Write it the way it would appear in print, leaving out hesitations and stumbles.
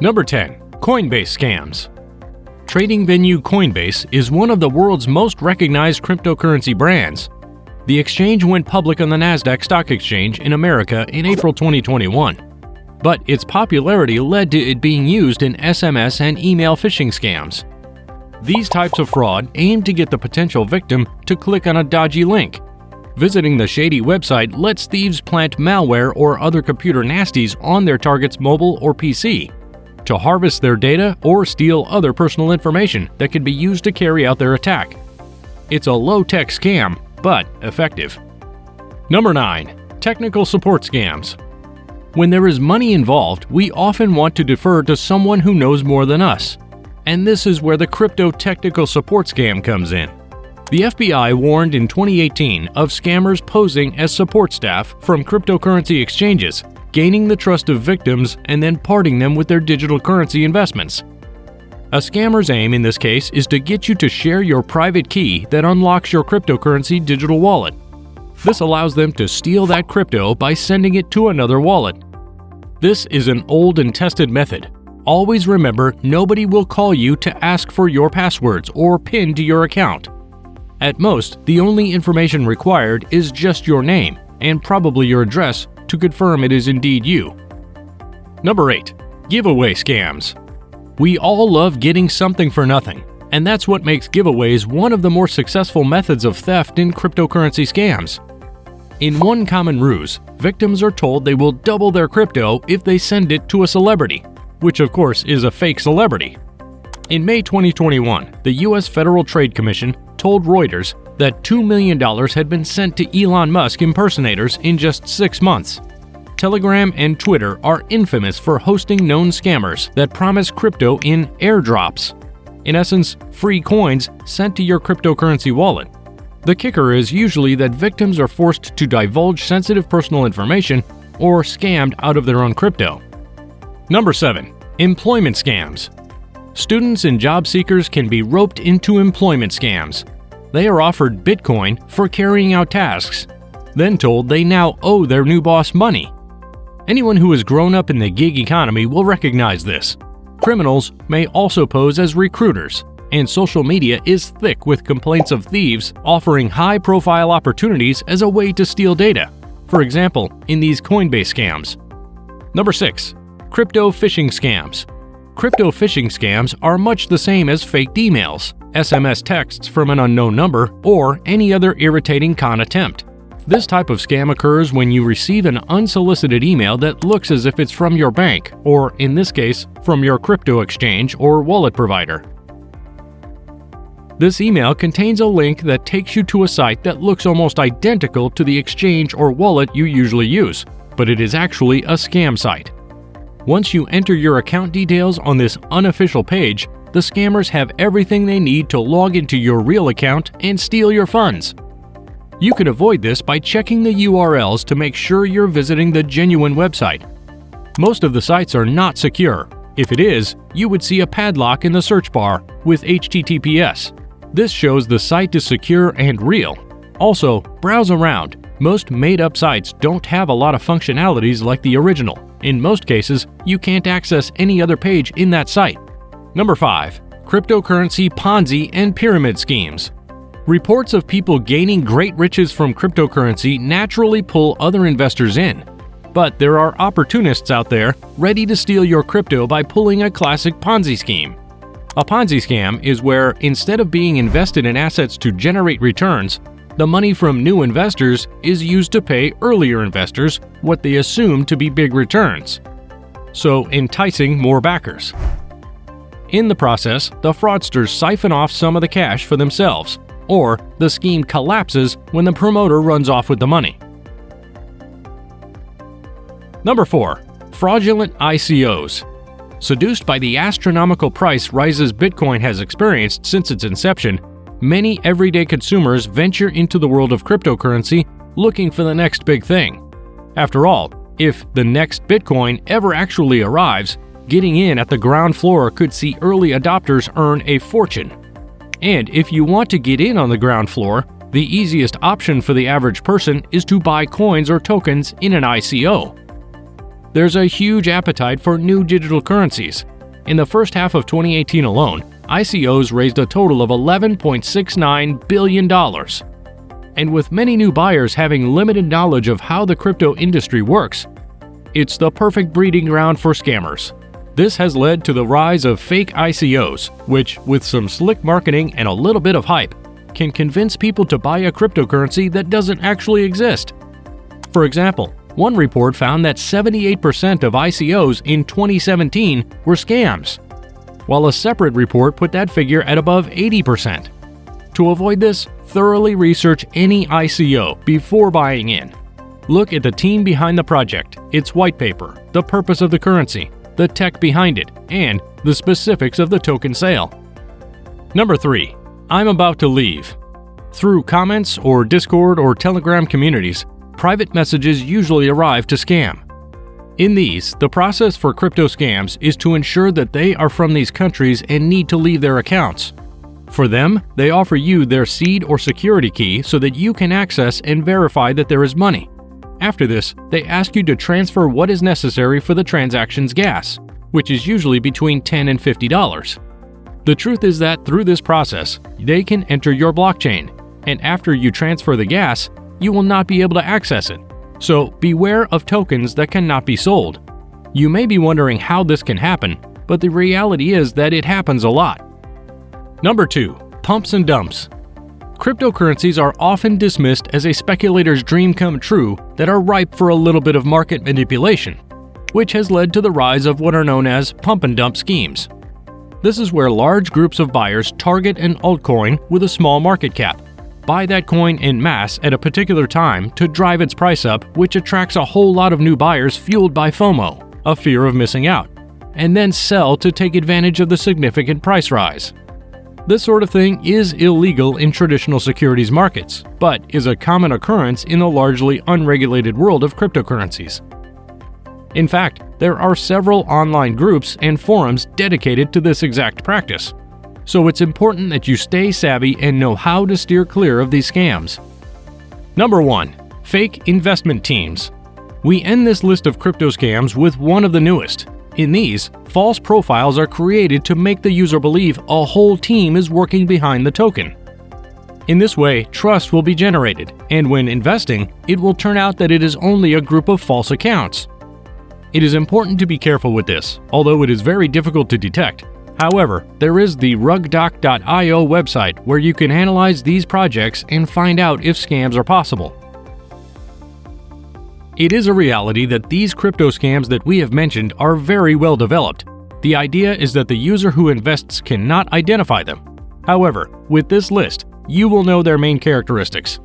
Number 10. Coinbase scams. Trading venue Coinbase is one of the world's most recognized cryptocurrency brands. The exchange went public on the Nasdaq Stock Exchange in America in April 2021. But its popularity led to it being used in SMS and email phishing scams. These types of fraud aim to get the potential victim to click on a dodgy link. Visiting the shady website lets thieves plant malware or other computer nasties on their target's mobile or PC to harvest their data or steal other personal information that can be used to carry out their attack. It's a low-tech scam, but effective. Number 9. Technical support scams. When there is money involved, we often want to defer to someone who knows more than us. And this is where the crypto technical support scam comes in. The FBI warned in 2018 of scammers posing as support staff from cryptocurrency exchanges, gaining the trust of victims and then parting them with their digital currency investments. A scammer's aim in this case is to get you to share your private key that unlocks your cryptocurrency digital wallet. This allows them to steal that crypto by sending it to another wallet. This is an old and tested method. Always remember, nobody will call you to ask for your passwords or PIN to your account. At most, the only information required is just your name and probably your address to confirm it is indeed you. Number 8. Giveaway scams. We all love getting something for nothing, and that's what makes giveaways one of the more successful methods of theft in cryptocurrency scams. In one common ruse, victims are told they will double their crypto if they send it to a celebrity, which of course is a fake celebrity. In May 2021, the U.S. Federal Trade Commission told Reuters that $2 million had been sent to Elon Musk impersonators in just 6 months. Telegram and Twitter are infamous for hosting known scammers that promise crypto in airdrops. In essence, free coins sent to your cryptocurrency wallet. The kicker is usually that victims are forced to divulge sensitive personal information or scammed out of their own crypto. Number 7. Employment scams. Students and job seekers can be roped into employment scams. They are offered Bitcoin for carrying out tasks, then told they now owe their new boss money. Anyone who has grown up in the gig economy will recognize this. Criminals may also pose as recruiters, and social media is thick with complaints of thieves offering high-profile opportunities as a way to steal data, for example, in these Coinbase scams. Number 6. Crypto phishing scams. Crypto phishing scams are much the same as faked emails, SMS texts from an unknown number, or any other irritating con attempt. This type of scam occurs when you receive an unsolicited email that looks as if it's from your bank, or in this case, from your crypto exchange or wallet provider. This email contains a link that takes you to a site that looks almost identical to the exchange or wallet you usually use, but it is actually a scam site. Once you enter your account details on this unofficial page, the scammers have everything they need to log into your real account and steal your funds. You can avoid this by checking the URLs to make sure you're visiting the genuine website. Most of the sites are not secure. If it is, you would see a padlock in the search bar with HTTPS. This shows the site is secure and real. Also, browse around. Most made-up sites don't have a lot of functionalities like the original. In most cases, you can't access any other page in that site. Number 5. Cryptocurrency Ponzi and pyramid schemes. Reports of people gaining great riches from cryptocurrency naturally pull other investors in. But there are opportunists out there ready to steal your crypto by pulling a classic Ponzi scheme. A Ponzi scam is where, instead of being invested in assets to generate returns, the money from new investors is used to pay earlier investors what they assume to be big returns, so enticing more backers. In the process, the fraudsters siphon off some of the cash for themselves, or the scheme collapses when the promoter runs off with the money. Number 4. Fraudulent ICOs. Seduced by the astronomical price rises Bitcoin has experienced since its inception, many everyday consumers venture into the world of cryptocurrency looking for the next big thing. After all, if the next Bitcoin ever actually arrives, getting in at the ground floor could see early adopters earn a fortune. And if you want to get in on the ground floor, the easiest option for the average person is to buy coins or tokens in an ICO. there's a huge appetite for new digital currencies. In the first half of 2018 alone, ICOs raised a total of $11.69 billion. And with many new buyers having limited knowledge of how the crypto industry works, it's the perfect breeding ground for scammers. This has led to the rise of fake ICOs, which, with some slick marketing and a little bit of hype, can convince people to buy a cryptocurrency that doesn't actually exist. For example, one report found that 78% of ICOs in 2017 were scams, while a separate report put that figure at above 80%. To avoid this, thoroughly research any ICO before buying in. Look at the team behind the project, its white paper, the purpose of the currency, the tech behind it, and the specifics of the token sale. Number 3. I'm about to leave. Through comments or Discord or Telegram communities, private messages usually arrive to scam. In these, the process for crypto scams is to ensure that they are from these countries and need to leave their accounts. For them, they offer you their seed or security key so that you can access and verify that there is money. After this, they ask you to transfer what is necessary for the transaction's gas, which is usually between $10 and $50. The truth is that through this process, they can enter your blockchain, and after you transfer the gas, you will not be able to access it. So beware of tokens that cannot be sold. You may be wondering how this can happen, but the reality is that it happens a lot. Number 2. Pumps and dumps. Cryptocurrencies are often dismissed as a speculator's dream come true that are ripe for a little bit of market manipulation, which has led to the rise of what are known as pump and dump schemes. This is where large groups of buyers target an altcoin with a small market cap, buy that coin en masse at a particular time to drive its price up, which attracts a whole lot of new buyers fueled by FOMO, a fear of missing out, and then sell to take advantage of the significant price rise. This sort of thing is illegal in traditional securities markets, but is a common occurrence in the largely unregulated world of cryptocurrencies. In fact, there are several online groups and forums dedicated to this exact practice. So it's important that you stay savvy and know how to steer clear of these scams. Number 1. Fake investment teams. We end this list of crypto scams with one of the newest. In these, false profiles are created to make the user believe a whole team is working behind the token. In this way, trust will be generated, and when investing, it will turn out that it is only a group of false accounts. It is important to be careful with this, although it is very difficult to detect. However, there is the rugdoc.io website where you can analyze these projects and find out if scams are possible. It is a reality that these crypto scams that we have mentioned are very well developed. The idea is that the user who invests cannot identify them. However, with this list, you will know their main characteristics.